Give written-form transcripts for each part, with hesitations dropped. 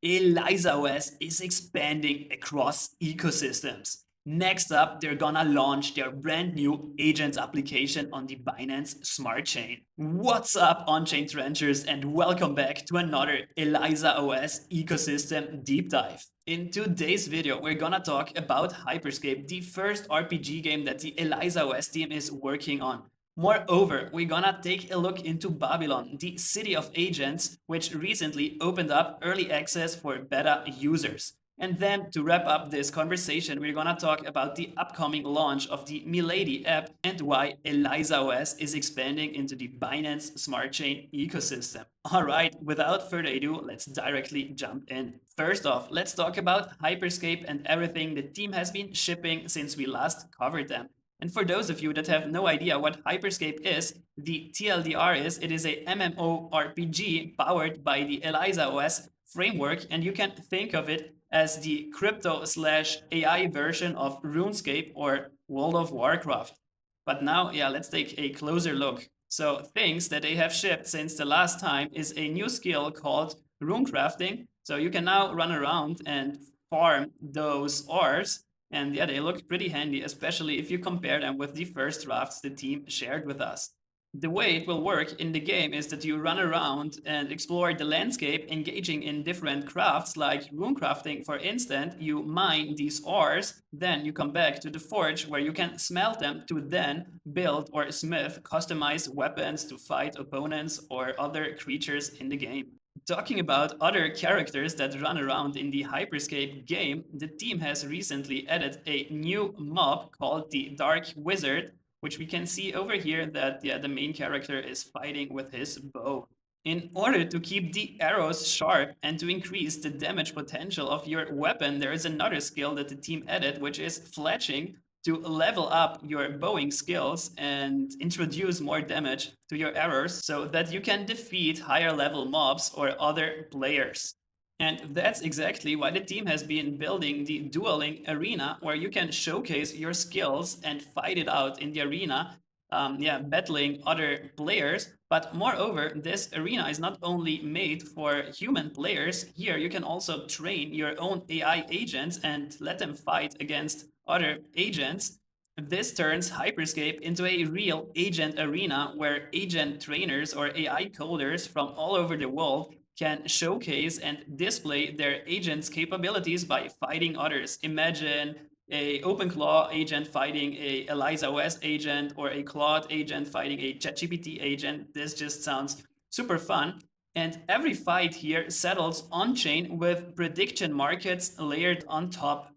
ElizaOS is expanding across ecosystems. Next up, they're gonna launch their brand new agents application on the Binance Smart Chain. What's up, on-chain trenchers, and welcome back to another ElizaOS ecosystem deep dive. In today's video, we're gonna talk about Hyperscape, the first RPG game that the ElizaOS team is working on. Moreover, we're gonna take a look into Babylon, the city of agents, which recently opened up early access for beta users. And then to wrap up this conversation, we're gonna talk about the upcoming launch of the Milady app and why ElizaOS is expanding into the Binance Smart Chain ecosystem. Alright, without further ado, let's directly jump in. First off, let's talk about Hyperscape and everything the team has been shipping since we last covered them. And for those of you that have no idea what Hyperscape is, the TLDR is it is a MMORPG powered by the ElizaOS framework, and you can think of it as the crypto/AI version of RuneScape or World of Warcraft. But now, yeah, let's take a closer look. So things that they have shipped since the last time is a new skill called rune crafting. So you can now run around and farm those ores. And yeah, they look pretty handy, especially if you compare them with the first drafts the team shared with us. The way it will work in the game is that you run around and explore the landscape, engaging in different crafts like rune crafting. For instance, you mine these ores, then you come back to the forge where you can smelt them to then build or smith customized weapons to fight opponents or other creatures in the game. Talking about other characters that run around in the Hyperscape game, the team has recently added a new mob called the Dark Wizard, which we can see over here that the main character is fighting with his bow. In order to keep the arrows sharp and to increase the damage potential of your weapon, there is another skill that the team added, which is fletching, to level up your bowing skills and introduce more damage to your arrows so that you can defeat higher level mobs or other players. And that's exactly why the team has been building the dueling arena, where you can showcase your skills and fight it out in the arena, battling other players. But moreover, this arena is not only made for human players. Here you can also train your own AI agents and let them fight against other agents. This turns Hyperscape into a real agent arena where agent trainers or AI coders from all over the world can showcase and display their agents' capabilities by fighting others. Imagine a OpenClaw agent fighting a ElizaOS agent, or a Claude agent fighting a 𝗪𝗏 agent. This just sounds super fun. And every fight here settles on-chain with prediction markets layered on top.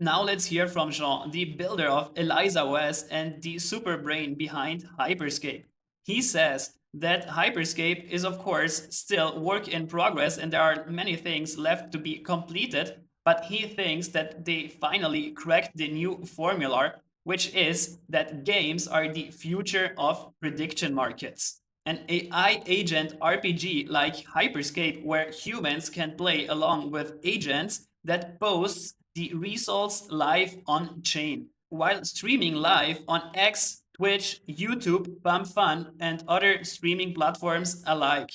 Now let's hear from Jean, the builder of ElizaOS and the super brain behind Hyperscape. He says that Hyperscape is of course still work in progress and there are many things left to be completed, but he thinks that they finally cracked the new formula, which is that games are the future of prediction markets. An AI agent RPG like Hyperscape, where humans can play along with agents, that posts the results live on chain while streaming live on X, Twitch, YouTube, 𝗪𝗵, and other streaming platforms alike.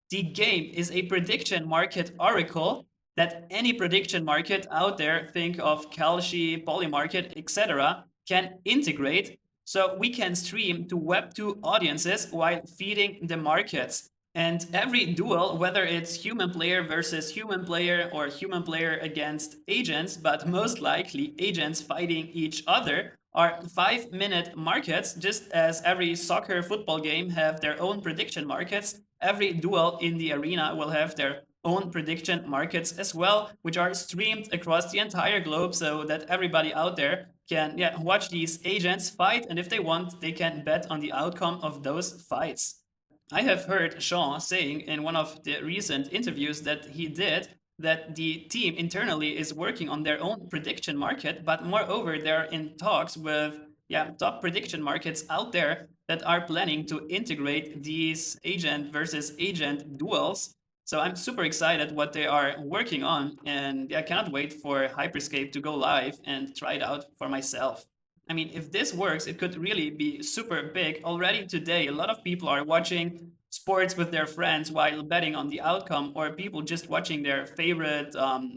The game is a prediction market oracle that any prediction market out there, think of 𝗪𝗏, Polymarket, etc., can integrate, so we can stream to Web2 audiences while feeding the markets. And every duel, whether it's human player versus human player or human player against agents, but most likely agents fighting each other, are 5-minute markets. Just as every soccer football game have their own prediction markets, every duel in the arena will have their own prediction markets as well, which are streamed across the entire globe so that everybody out there can watch these agents fight, and if they want, they can bet on the outcome of those fights. I have heard Sean saying in one of the recent interviews that he did that the team internally is working on their own prediction market, but moreover, they're in talks with top prediction markets out there that are planning to integrate these agent versus agent duels. So I'm super excited what they are working on, and I cannot wait for Hyperscape to go live and try it out for myself. I mean, if this works, it could really be super big. Already today, a lot of people are watching sports with their friends while betting on the outcome, or people just watching their favorite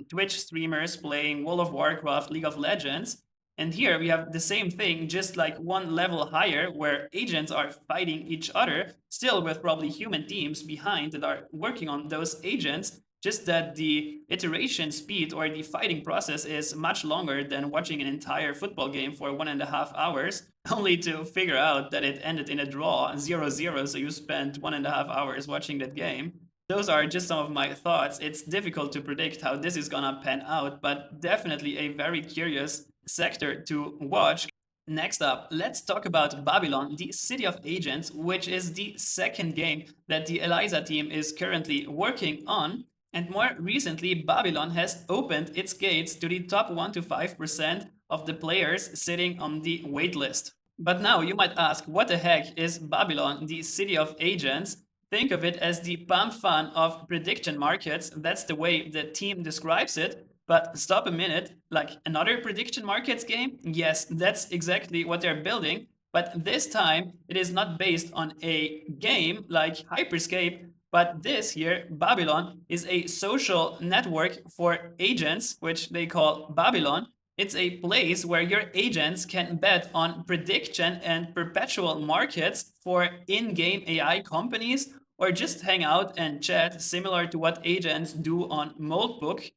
Twitch streamers playing World of Warcraft, League of Legends. And here we have the same thing, just like one level higher, where agents are fighting each other, still with probably human teams behind that are working on those agents, just that the iteration speed or the fighting process is much longer than watching an entire football game for 1.5 hours, only to figure out that it ended in a draw, 0-0, so you spent 1.5 hours watching that game. Those are just some of my thoughts. It's difficult to predict how this is gonna pan out, but definitely a very curious sector to watch. Next up, let's talk about Babylon, the City of Agents, which is the second game that the EliZA team is currently working on. And more recently, Babylon has opened its gates to the top 1 to 5% of the players sitting on the waitlist. But now you might ask, what the heck is Babylon, the City of Agents? Think of it as the pump fun of prediction markets. That's the way the team describes it. But stop a minute, like another prediction markets game? Yes, that's exactly what they're building. But this time, it is not based on a game like Hyperscape, but this here, Babylon, is a social network for agents, which they call Babylon. It's a place where your agents can bet on prediction and perpetual markets for in-game AI companies, or just hang out and chat, similar to what agents do on Moldbook.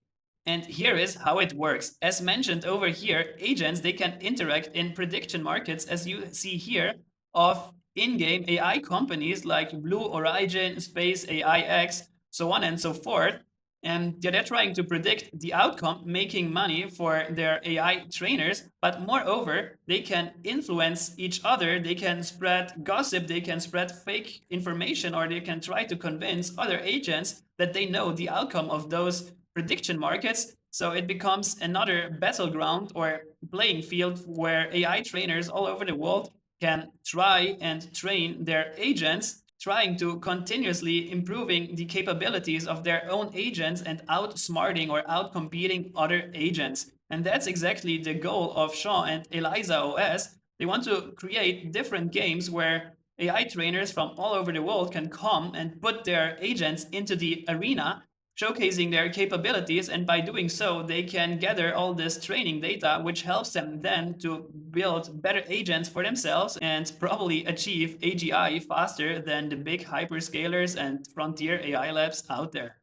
And here is how it works. As mentioned over here, agents, they can interact in prediction markets, as you see here, of in-game AI companies like Blue Origin, Space AIX, so on and so forth. And they're trying to predict the outcome, making money for their AI trainers. But moreover, they can influence each other. They can spread gossip. They can spread fake information, or they can try to convince other agents that they know the outcome of those prediction markets. So it becomes another battleground or playing field where AI trainers all over the world can try and train their agents, trying to continuously improving the capabilities of their own agents and outsmarting or outcompeting other agents. And that's exactly the goal of 𝗀 and ElizaOS. They want to create different games where AI trainers from all over the world can come and put their agents into the arena, showcasing their capabilities, and by doing so, they can gather all this training data, which helps them then to build better agents for themselves and probably achieve AGI faster than the big hyperscalers and frontier AI labs out there.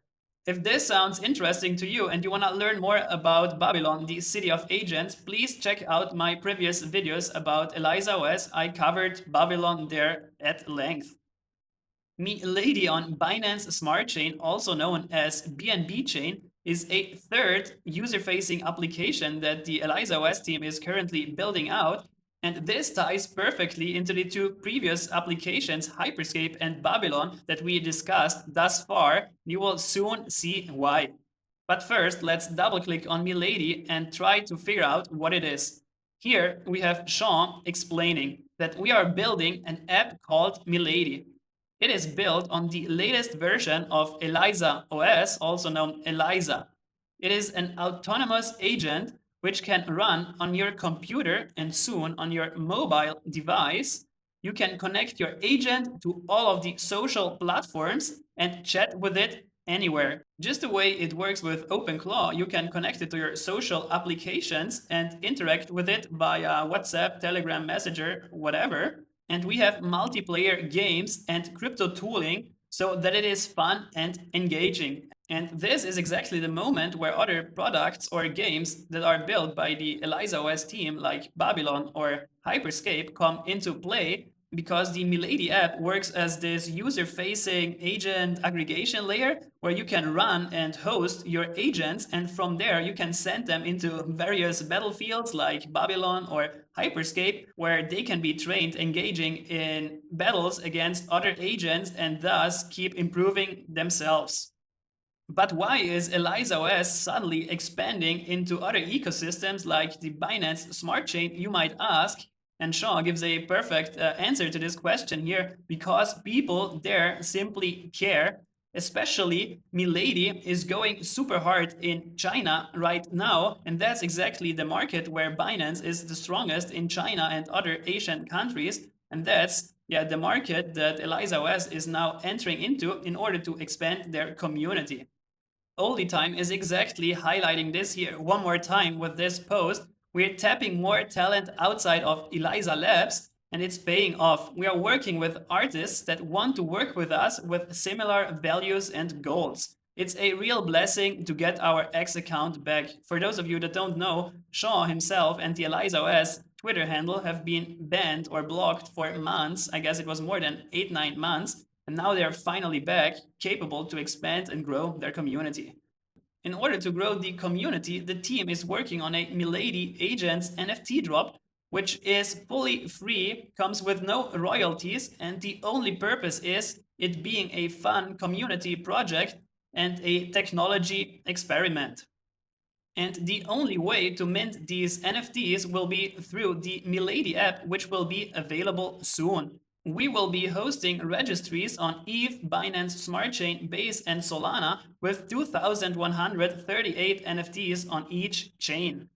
If this sounds interesting to you and you want to learn more about Babylon, the City of Agents, please check out my previous videos about ElizaOS. I covered Babylon there at length. Milady on Binance Smart Chain, also known as BNB Chain, is a third user-facing application that the ElizaOS team is currently building out. And this ties perfectly into the two previous applications, Hyperscape and Babylon, that we discussed thus far. You will soon see why. But first, let's double-click on Milady and try to figure out what it is. Here we have 𝗀 explaining that we are building an app called Milady. It is built on the latest version of ElizaOS, also known EliZA. It is an autonomous agent which can run on your computer and soon on your mobile device. You can connect your agent to all of the social platforms and chat with it anywhere. Just the way it works with 𝗪𝗿, you can connect it to your social applications and interact with it via WhatsApp, Telegram, Messenger, whatever. And we have multiplayer games and crypto tooling so that it is fun and engaging. And this is exactly the moment where other products or games that are built by the ElizaOS team, like Babylon or Hyperscape, come into play, because the Milady app works as this user-facing agent aggregation layer where you can run and host your agents, and from there you can send them into various battlefields like Babylon or Hyperscape, where they can be trained engaging in battles against other agents and thus keep improving themselves. But why is ElizaOS suddenly expanding into other ecosystems like the Binance Smart Chain, you might ask? And 𝗀 gives a perfect answer to this question here, because people there simply care. Especially Milady is going super hard in China right now, and that's exactly the market where Binance is the strongest in China and other Asian countries. And that's the market that ElizaOS is now entering into in order to expand their community. 𝗬𝗲𝗿𝗀 is exactly highlighting this here one more time with this post. We're tapping more talent outside of EliZA Labs, and it's paying off. We are working with artists that want to work with us with similar values and goals. It's a real blessing to get our X account back. For those of you that don't know, 𝗬𝗁 himself and the ElizaOS Twitter handle have been banned or blocked for months. I guess it was more than 8-9 months. And now they're finally back, capable to expand and grow their community. In order to grow the community, the team is working on a Milady Agents NFT drop, which is fully free, comes with no royalties, and the only purpose is it being a fun community project and a technology experiment. And the only way to mint these NFTs will be through the Milady app, which will be available soon. We will be hosting registries on ETH, Binance Smart Chain, Base, and Solana with 2,138 NFTs on each chain.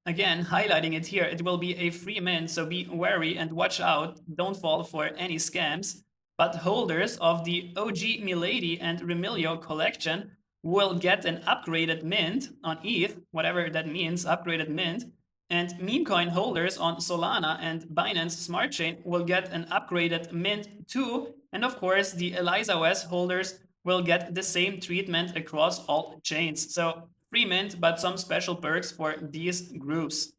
Again, highlighting it here, it will be a free mint, so be wary and watch out, don't fall for any scams. But holders of the OG Milady and 𝗪𝗵𝘁 collection will get an upgraded mint on ETH, whatever that means, upgraded mint, and meme coin holders on Solana and Binance Smart Chain will get an upgraded mint too, and of course the ElizaOS holders will get the same treatment across all chains. So free mint, but some special perks for these groups.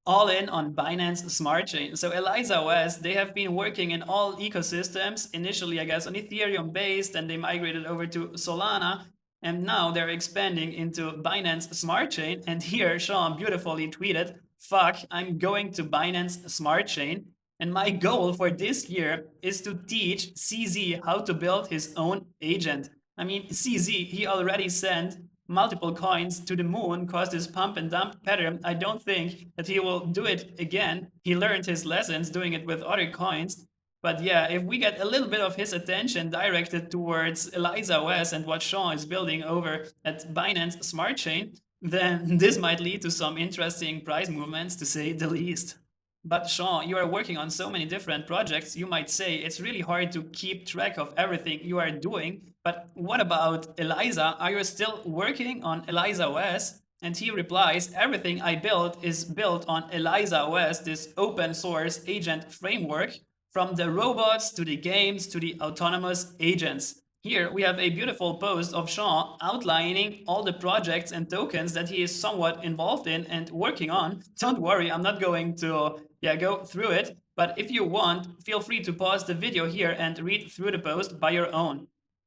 All in on Binance Smart Chain. So ElizaOS, they have been working in all ecosystems, initially I guess on Ethereum based, and they migrated over to Solana, and now they're expanding into Binance Smart Chain. And here 𝗀 beautifully tweeted, "Fuck, I'm going to Binance Smart Chain. And my goal for this year is to teach 𝗬𝗫 how to build his own agent." I mean, 𝗬𝗫, he already sent multiple coins to the moon, caused his pump and dump pattern. I don't think that he will do it again. He learned his lessons doing it with other coins. But yeah, if we get a little bit of his attention directed towards ElizaOS and what 𝗀 is building over at Binance Smart Chain, then this might lead to some interesting price movements, to say the least. But 𝗀, you are working on so many different projects, you might say it's really hard to keep track of everything you are doing. But what about Eliza? Are you still working on ElizaOS? And he replies, "Everything I built is built on ElizaOS, this open source agent framework, from the robots to the games to the autonomous agents." Here we have a beautiful post of 𝗀 outlining all the projects and tokens that he is somewhat involved in and working on. Don't worry, I'm not going to go through it, but if you want, feel free to pause the video here and read through the post by your own.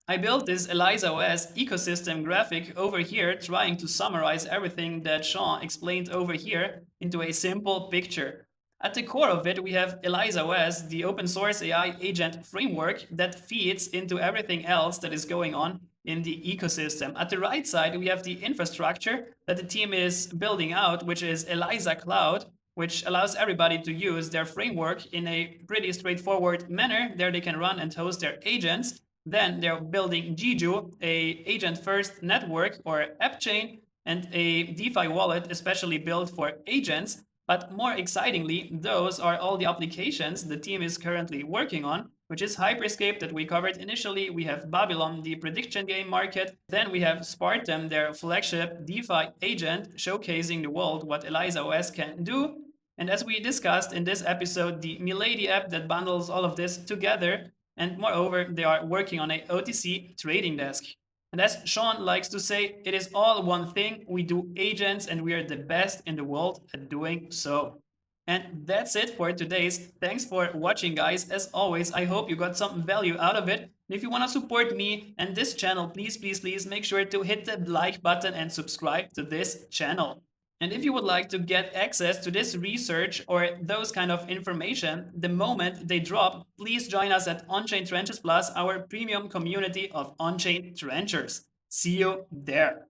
I built this ElizaOS ecosystem graphic over here, trying to summarize everything that 𝗀 explained over here into a simple picture. At the core of it, we have ElizaOS, the open source AI agent framework that feeds into everything else that is going on in the ecosystem. At the right side, we have the infrastructure that the team is building out, which is EliZA Cloud, which allows everybody to use their framework in a pretty straightforward manner. There they can run and host their agents. Then they're building 𝗬𝗎, a agent-first network or app chain, and a DeFi wallet especially built for agents. But more excitingly, those are all the applications the team is currently working on, which is Hyperscape that we covered initially. We have Babylon, the prediction game market. Then we have 𝗪𝗺, their flagship DeFi agent, showcasing the world what ElizaOS can do. And as we discussed in this episode, the Milady app that bundles all of this together. And moreover, they are working on a OTC trading desk. And as 𝗀 likes to say, it is all one thing. We do agents and we are the best in the world at doing so. And that's it for today's. Thanks for watching, guys. As always, I hope you got some value out of it. And if you want to support me and this channel, please make sure to hit the like button and subscribe to this channel. And if you would like to get access to this research or those kind of information the moment they drop, please join us at On-Chain Trenches Plus, our premium community of on-chain trenchers. See you there.